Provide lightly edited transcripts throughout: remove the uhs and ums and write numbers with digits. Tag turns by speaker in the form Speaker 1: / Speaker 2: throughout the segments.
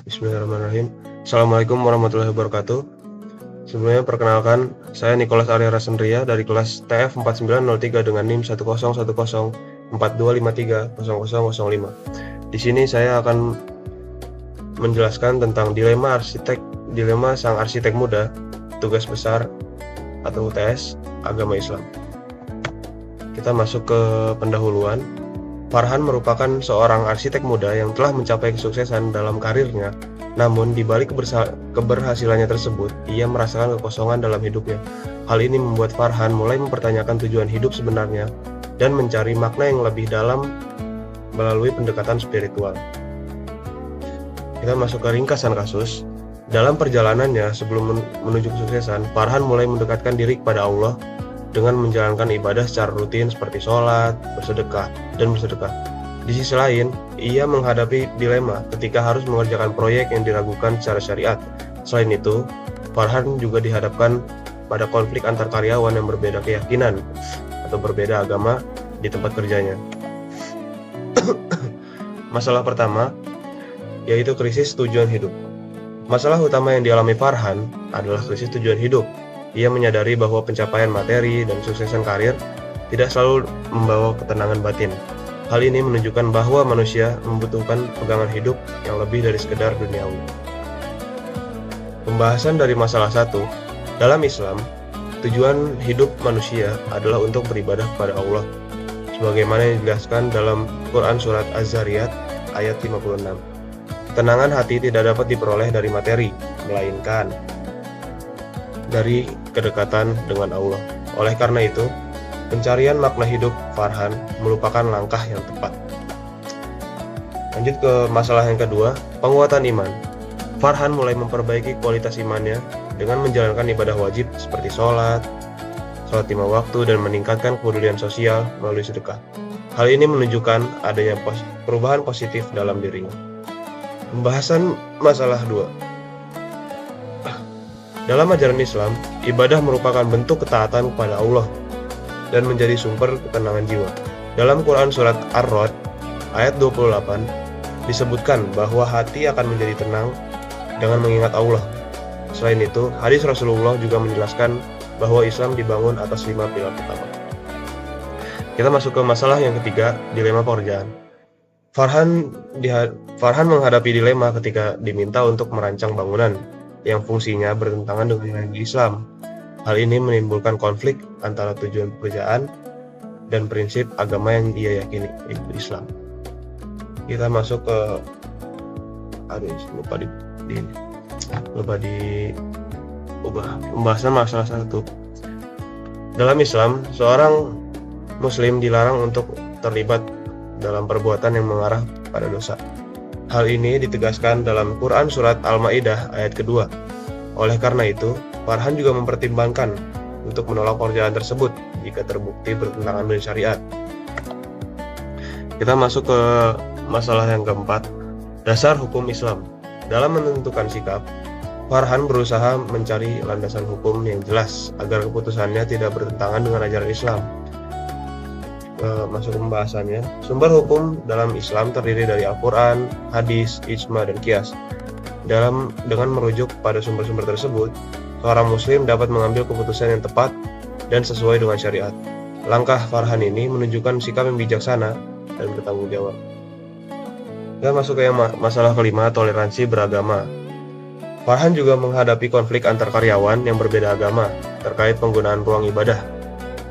Speaker 1: Bismillahirrahmanirrahim. Assalamualaikum warahmatullahi wabarakatuh. Sebelumnya perkenalkan, saya Nicholas Arya Rasendria dari kelas TF 4903 dengan NIM 1010425300005. Di sini saya akan menjelaskan tentang dilema sang arsitek muda, tugas besar atau UTS agama Islam. Kita masuk ke pendahuluan. Farhan merupakan seorang arsitek muda yang telah mencapai kesuksesan dalam karirnya. Namun, di balik keberhasilannya tersebut, ia merasakan kekosongan dalam hidupnya. Hal ini membuat Farhan mulai mempertanyakan tujuan hidup sebenarnya dan mencari makna yang lebih dalam melalui pendekatan spiritual. Kita masuk ke ringkasan kasus. Dalam perjalanannya sebelum menuju kesuksesan, Farhan mulai mendekatkan diri kepada Allah dengan menjalankan ibadah secara rutin seperti sholat, bersedekah. Di sisi lain, ia menghadapi dilema ketika harus mengerjakan proyek yang diragukan secara syariat. Selain itu, Farhan juga dihadapkan pada konflik antar karyawan yang berbeda keyakinan atau berbeda agama di tempat kerjanya. Masalah pertama, yaitu krisis tujuan hidup. Masalah utama yang dialami Farhan adalah krisis tujuan hidup. Ia menyadari bahwa pencapaian materi dan suksesan karir tidak selalu membawa ketenangan batin. Hal ini menunjukkan bahwa manusia membutuhkan pegangan hidup yang lebih dari sekedar duniawi. Pembahasan dari masalah 1. Dalam Islam, tujuan hidup manusia adalah untuk beribadah kepada Allah, sebagaimana yang dijelaskan dalam Quran Surat Az-Zariyat ayat 56. Ketenangan hati tidak dapat diperoleh dari materi, melainkan dari kedekatan dengan Allah. Oleh karena itu, pencarian makna hidup Farhan merupakan langkah yang tepat. Lanjut ke masalah yang kedua, penguatan iman. Farhan mulai memperbaiki kualitas imannya dengan menjalankan ibadah wajib seperti sholat 5 waktu dan meningkatkan kepedulian sosial melalui sedekah. Hal ini menunjukkan adanya perubahan positif dalam dirinya. Pembahasan masalah 2. Dalam ajaran Islam, ibadah merupakan bentuk ketaatan kepada Allah dan menjadi sumber ketenangan jiwa. Dalam Quran Surat Ar-Ra'd ayat 28 disebutkan bahwa hati akan menjadi tenang dengan mengingat Allah. Selain itu, hadis Rasulullah juga menjelaskan bahwa Islam dibangun atas 5 pilar utama. Kita masuk ke masalah yang ketiga, dilema pekerjaan. Farhan menghadapi dilema ketika diminta untuk merancang bangunan yang fungsinya bertentangan dengan nilai Islam. Hal ini menimbulkan konflik antara tujuan pekerjaan dan prinsip agama yang dia yakini, yaitu Islam. Kita masuk ke pembahasan masalah 1. Dalam Islam, seorang Muslim dilarang untuk terlibat dalam perbuatan yang mengarah pada dosa. Hal ini ditegaskan dalam Quran Surat Al-Ma'idah ayat kedua. Oleh karena itu, Farhan juga mempertimbangkan untuk menolak pekerjaan tersebut jika terbukti bertentangan dengan syariat. Kita masuk ke masalah yang keempat, dasar hukum Islam. Dalam menentukan sikap, Farhan berusaha mencari landasan hukum yang jelas agar keputusannya tidak bertentangan dengan ajaran Islam. Masuk ke pembahasannya. Sumber hukum dalam Islam terdiri dari Al-Quran, hadis, ijma, dan qiyas. Dengan merujuk pada sumber-sumber tersebut, seorang muslim dapat mengambil keputusan yang tepat dan sesuai dengan syariat. Langkah Farhan ini menunjukkan sikap yang bijaksana dan bertanggung jawab. Kita masuk ke masalah kelima, toleransi beragama. Farhan juga menghadapi konflik antar karyawan yang berbeda agama terkait penggunaan ruang ibadah.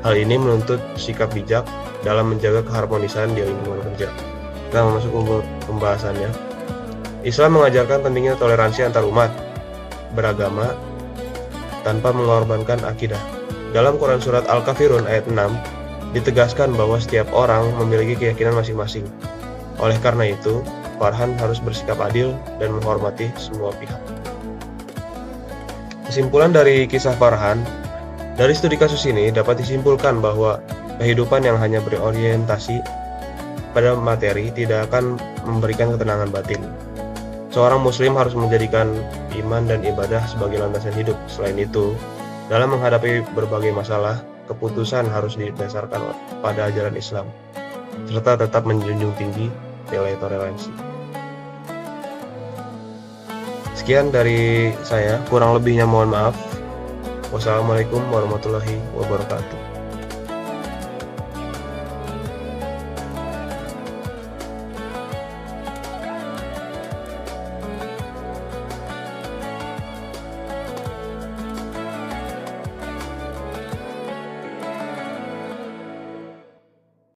Speaker 1: Hal ini menuntut sikap bijak dalam menjaga keharmonisan di lingkungan kerja. Kita masuk ke pembahasannya. Islam mengajarkan pentingnya toleransi antar umat beragama tanpa mengorbankan akidah. Dalam Quran Surat Al-Kafirun ayat 6 ditegaskan bahwa setiap orang memiliki keyakinan masing-masing. Oleh karena itu, Farhan harus bersikap adil dan menghormati semua pihak. Kesimpulan dari kisah Farhan, dari studi kasus ini dapat disimpulkan bahwa kehidupan yang hanya berorientasi pada materi tidak akan memberikan ketenangan batin. Seorang muslim harus menjadikan iman dan ibadah sebagai landasan hidup. Selain itu, dalam menghadapi berbagai masalah, keputusan harus didasarkan pada ajaran Islam, serta tetap menjunjung tinggi nilai toleransi. Sekian dari saya, kurang lebihnya mohon maaf. Wassalamualaikum warahmatullahi wabarakatuh.